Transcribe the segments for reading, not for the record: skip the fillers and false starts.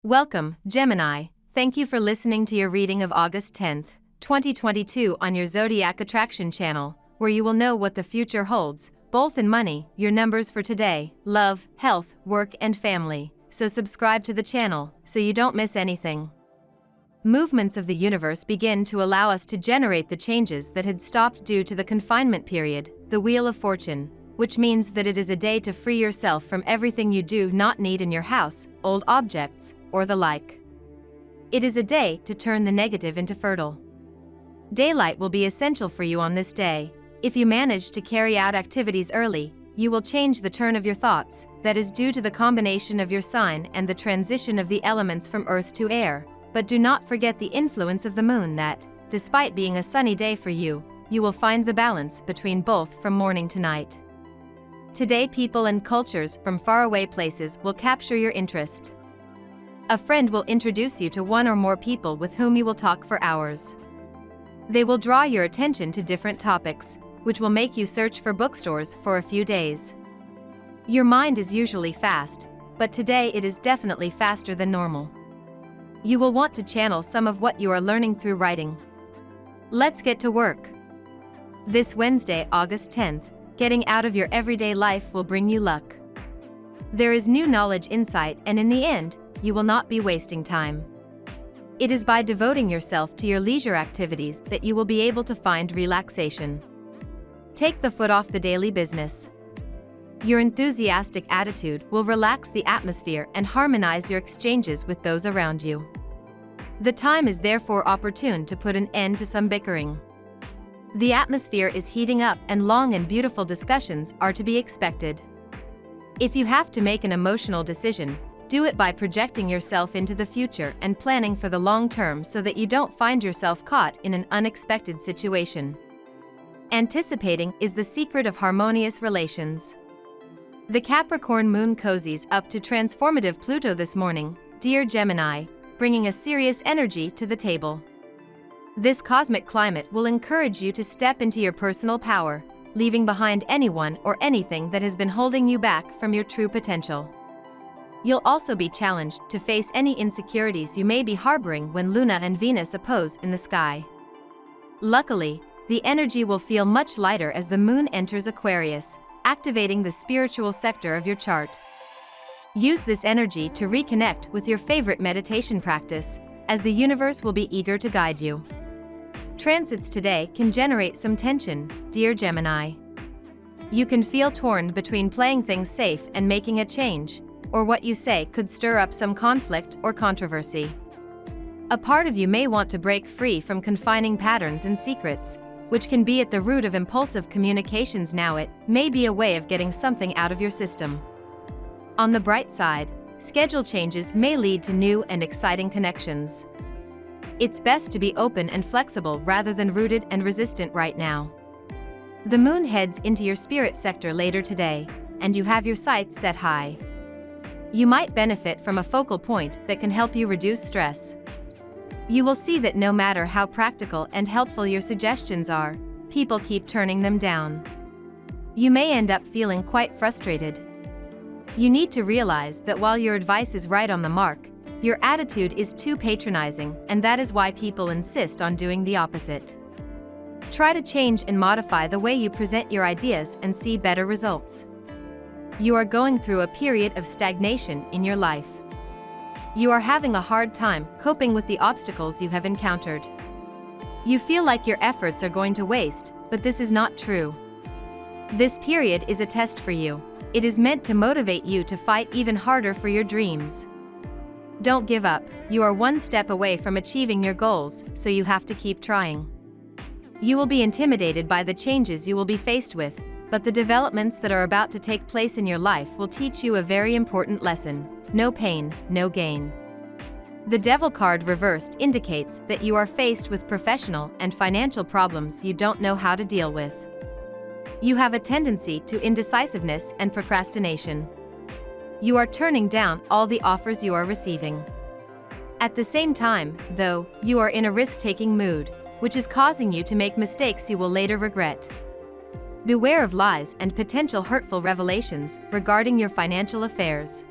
Welcome, Gemini. Thank you for listening to your reading of August 10th, 2022 on your Zodiac Attraction channel, where you will know what the future holds, both in money, your numbers for today, love, health, work and family. So subscribe to the channel, so you don't miss anything. Movements of the universe begin to allow us to generate the changes that had stopped due to the confinement period, the Wheel of Fortune, which means that it is a day to free yourself from everything you do not need in your house, old objects, or the like. It is a day to turn the negative into fertile. Daylight will be essential for you on this day. If you manage to carry out activities early, you will change the turn of your thoughts, that is due to the combination of your sign and the transition of the elements from earth to air. But do not forget the influence of the moon that, despite being a sunny day for you, you will find the balance between both from morning to night. Today, people and cultures from faraway places will capture your interest. A friend will introduce you to one or more people with whom you will talk for hours. They will draw your attention to different topics, which will make you search for bookstores for a few days. Your mind is usually fast, but today it is definitely faster than normal. You will want to channel some of what you are learning through writing. Let's get to work. This Wednesday, August 10th, getting out of your everyday life will bring you luck. There is new knowledge, insight, and in the end, you will not be wasting time. It is by devoting yourself to your leisure activities that you will be able to find relaxation. Take the foot off the daily business. Your enthusiastic attitude will relax the atmosphere and harmonize your exchanges with those around you. The time is therefore opportune to put an end to some bickering. The atmosphere is heating up and long and beautiful discussions are to be expected. If you have to make an emotional decision, do it by projecting yourself into the future and planning for the long term so that you don't find yourself caught in an unexpected situation. Anticipating is the secret of harmonious relations. The Capricorn moon cozies up to transformative Pluto this morning, dear Gemini, bringing a serious energy to the table. This cosmic climate will encourage you to step into your personal power, leaving behind anyone or anything that has been holding you back from your true potential. You'll also be challenged to face any insecurities you may be harboring when Luna and Venus oppose in the sky. Luckily, the energy will feel much lighter as the moon enters Aquarius, activating the spiritual sector of your chart. Use this energy to reconnect with your favorite meditation practice, as the universe will be eager to guide you. Transits today can generate some tension, dear Gemini. You can feel torn between playing things safe and making a change, or what you say could stir up some conflict or controversy. A part of you may want to break free from confining patterns and secrets, which can be at the root of impulsive communications. Now it may be a way of getting something out of your system. On the bright side, schedule changes may lead to new and exciting connections. It's best to be open and flexible rather than rooted and resistant right now. The moon heads into your spirit sector later today, and you have your sights set high. You might benefit from a focal point that can help you reduce stress. You will see that no matter how practical and helpful your suggestions are, people keep turning them down. You may end up feeling quite frustrated. You need to realize that while your advice is right on the mark, your attitude is too patronizing, and that is why people insist on doing the opposite. Try to change and modify the way you present your ideas and see better results. You are going through a period of stagnation in your life. You are having a hard time coping with the obstacles you have encountered. You feel like your efforts are going to waste, but this is not true. This period is a test for you. It is meant to motivate you to fight even harder for your dreams. Don't give up. You are one step away from achieving your goals, so you have to keep trying. You will be intimidated by the changes you will be faced with, but the developments that are about to take place in your life will teach you a very important lesson. No pain, no gain. The Devil card reversed indicates that you are faced with professional and financial problems you don't know how to deal with. You have a tendency to indecisiveness and procrastination. You are turning down all the offers you are receiving. At the same time, though, you are in a risk-taking mood, which is causing you to make mistakes you will later regret. Beware of lies and potential hurtful revelations regarding your financial affairs.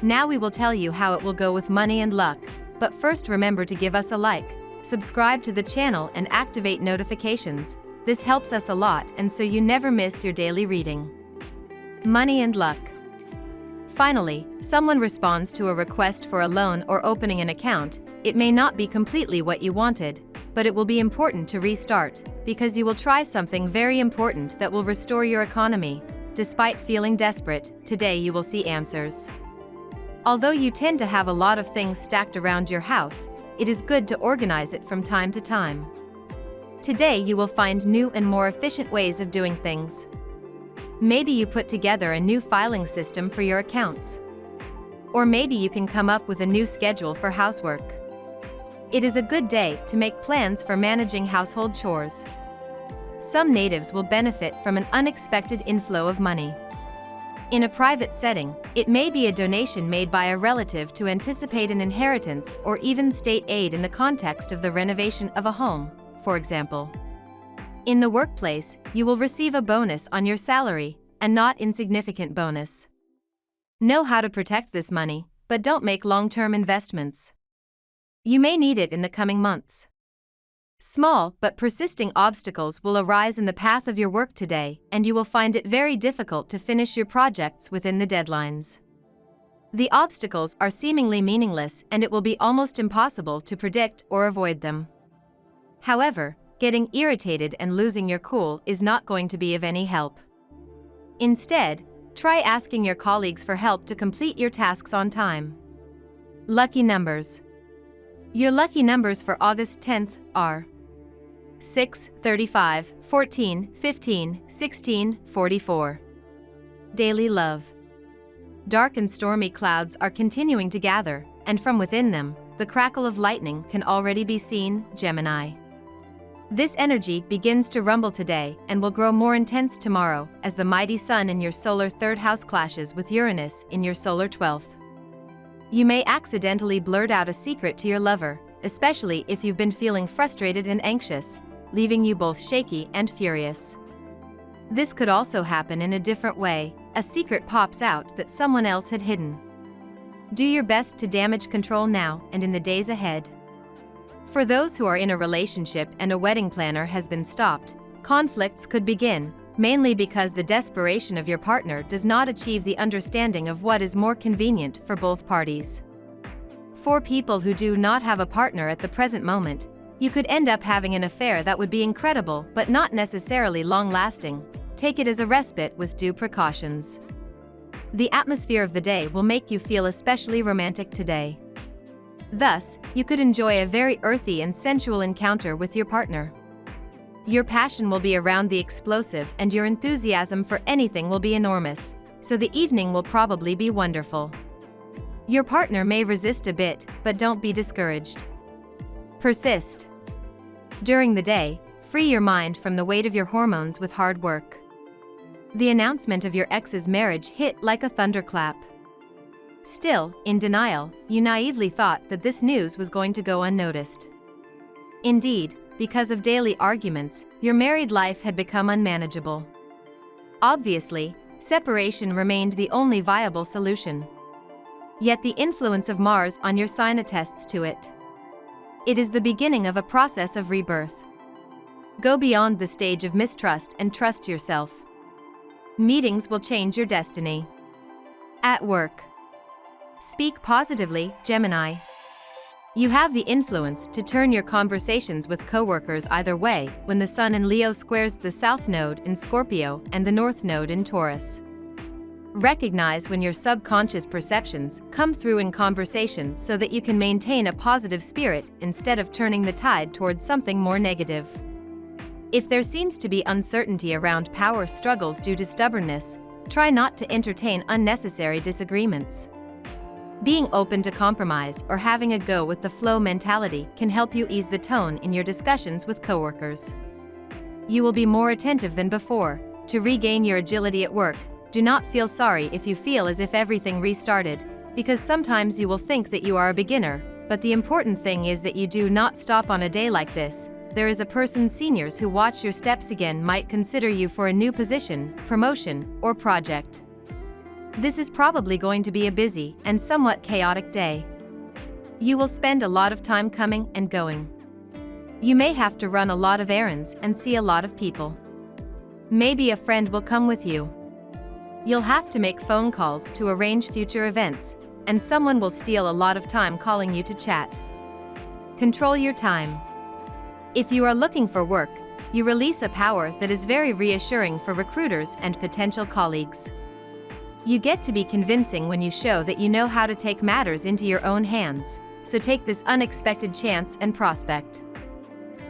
Now we will tell you how it will go with money and luck, but first remember to give us a like, subscribe to the channel and activate notifications. This helps us a lot and so you never miss your daily reading. Money and luck. Finally, someone responds to a request for a loan or opening an account. It may not be completely what you wanted, but it will be important to restart, because you will try something very important that will restore your economy. Despite feeling desperate, today you will see answers. Although you tend to have a lot of things stacked around your house, it is good to organize it from time to time. Today you will find new and more efficient ways of doing things. Maybe you put together a new filing system for your accounts. Or maybe you can come up with a new schedule for housework. It is a good day to make plans for managing household chores. Some natives will benefit from an unexpected inflow of money. In a private setting, it may be a donation made by a relative to anticipate an inheritance or even state aid in the context of the renovation of a home, for example. In the workplace, you will receive a bonus on your salary, a not insignificant bonus. Know how to protect this money, but don't make long-term investments. You may need it in the coming months. Small but persisting obstacles will arise in the path of your work today, and you will find it very difficult to finish your projects within the deadlines. The obstacles are seemingly meaningless and it will be almost impossible to predict or avoid them. However, getting irritated and losing your cool is not going to be of any help. Instead, try asking your colleagues for help to complete your tasks on time. Lucky numbers. Your lucky numbers for August 10th are 6, 35, 14, 15, 16, 44. Daily love. Dark and stormy clouds are continuing to gather, and from within them, the crackle of lightning can already be seen, Gemini. This energy begins to rumble today and will grow more intense tomorrow as the mighty sun in your solar 3rd house clashes with Uranus in your solar 12th. You may accidentally blurt out a secret to your lover, especially if you've been feeling frustrated and anxious, leaving you both shaky and furious. This could also happen in a different way. A secret pops out that someone else had hidden. Do your best to damage control now and in the days ahead. For those who are in a relationship and a wedding planner has been stopped, conflicts could begin, mainly because the desperation of your partner does not achieve the understanding of what is more convenient for both parties. For people who do not have a partner at the present moment, you could end up having an affair that would be incredible but not necessarily long-lasting. Take it as a respite with due precautions. The atmosphere of the day will make you feel especially romantic today. Thus, you could enjoy a very earthy and sensual encounter with your partner. Your passion will be around the explosive and your enthusiasm for anything will be enormous, so the evening will probably be wonderful. Your partner may resist a bit, but don't be discouraged. Persist. During the day, free your mind from the weight of your hormones with hard work. The announcement of your ex's marriage hit like a thunderclap. Still, in denial, you naively thought that this news was going to go unnoticed. Indeed, because of daily arguments, your married life had become unmanageable. Obviously, separation remained the only viable solution. Yet the influence of Mars on your sign attests to it. It is the beginning of a process of rebirth. Go beyond the stage of mistrust and trust yourself. Meetings will change your destiny. At work. Speak positively, Gemini. You have the influence to turn your conversations with coworkers either way when the Sun in Leo squares the South Node in Scorpio and the North Node in Taurus. Recognize when your subconscious perceptions come through in conversation so that you can maintain a positive spirit instead of turning the tide towards something more negative. If there seems to be uncertainty around power struggles due to stubbornness, try not to entertain unnecessary disagreements. Being open to compromise or having a go with the flow mentality can help you ease the tone in your discussions with coworkers. You will be more attentive than before. To regain your agility at work, do not feel sorry if you feel as if everything restarted, because sometimes you will think that you are a beginner, but the important thing is that you do not stop on a day like this. There is a person seniors who watch your steps again might consider you for a new position, promotion, or project. This is probably going to be a busy and somewhat chaotic day. You will spend a lot of time coming and going. You may have to run a lot of errands and see a lot of people. Maybe a friend will come with you. You'll have to make phone calls to arrange future events, and someone will steal a lot of time calling you to chat. Control your time. If you are looking for work, you release a power that is very reassuring for recruiters and potential colleagues. You get to be convincing when you show that you know how to take matters into your own hands, so take this unexpected chance and prospect.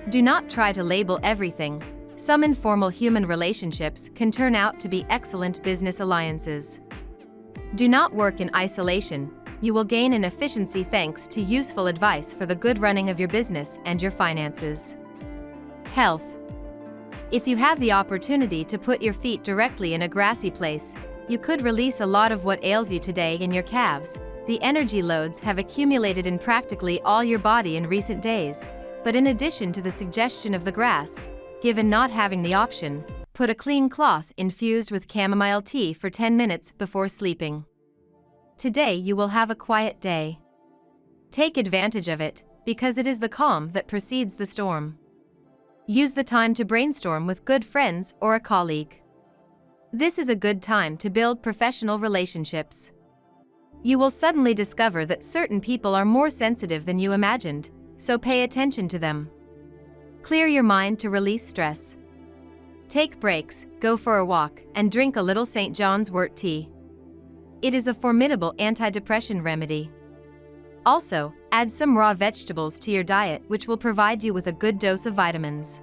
Do not try to label everything. Some informal human relationships can turn out to be excellent business alliances. Do not work in isolation. You will gain in efficiency thanks to useful advice for the good running of your business and your finances. Health. If you have the opportunity to put your feet directly in a grassy place, you could release a lot of what ails you today in your calves. The energy loads have accumulated in practically all your body in recent days, but in addition to the suggestion of the grass, given not having the option, put a clean cloth infused with chamomile tea for 10 minutes before sleeping. Today you will have a quiet day. Take advantage of it, because it is the calm that precedes the storm. Use the time to brainstorm with good friends or a colleague. This is a good time to build professional relationships. You will suddenly discover that certain people are more sensitive than you imagined, so pay attention to them. Clear your mind to release stress. Take breaks, go for a walk, and drink a little St. John's wort tea. It is a formidable anti-depression remedy. Also, add some raw vegetables to your diet, which will provide you with a good dose of vitamins.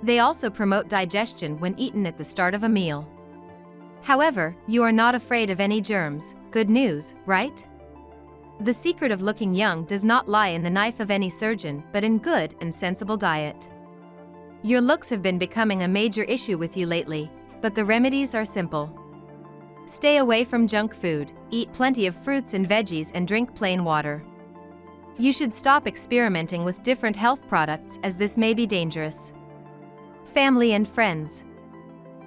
They also promote digestion when eaten at the start of a meal. However, you are not afraid of any germs. Good news, right? The secret of looking young does not lie in the knife of any surgeon, but in good and sensible diet. Your looks have been becoming a major issue with you lately, but the remedies are simple. Stay away from junk food, eat plenty of fruits and veggies, and drink plain water. You should stop experimenting with different health products, as this may be dangerous. Family and friends.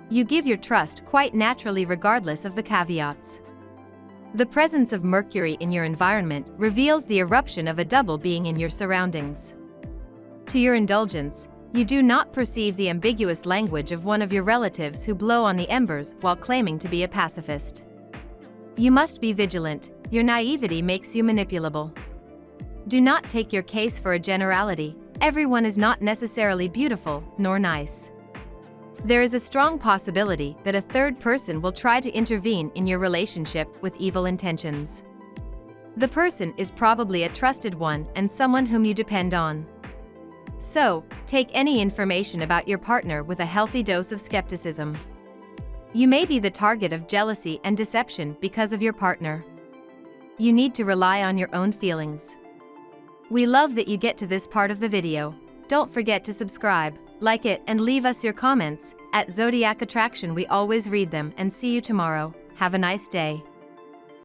You give your trust quite naturally regardless of the caveats. The presence of Mercury in your environment reveals the eruption of a double being in your surroundings. To your indulgence, you do not perceive the ambiguous language of one of your relatives who blow on the embers while claiming to be a pacifist. You must be vigilant. Your naivety makes you manipulable. Do not take your case for a generality. Everyone is not necessarily beautiful nor nice. There is a strong possibility that a third person will try to intervene in your relationship with evil intentions. The person is probably a trusted one and someone whom you depend on. So, take any information about your partner with a healthy dose of skepticism. You may be the target of jealousy and deception because of your partner. You need to rely on your own feelings. We love that you get to this part of the video. Don't forget to subscribe, like it, and leave us your comments. At Zodiac Attraction we always read them, and see you tomorrow. Have a nice day.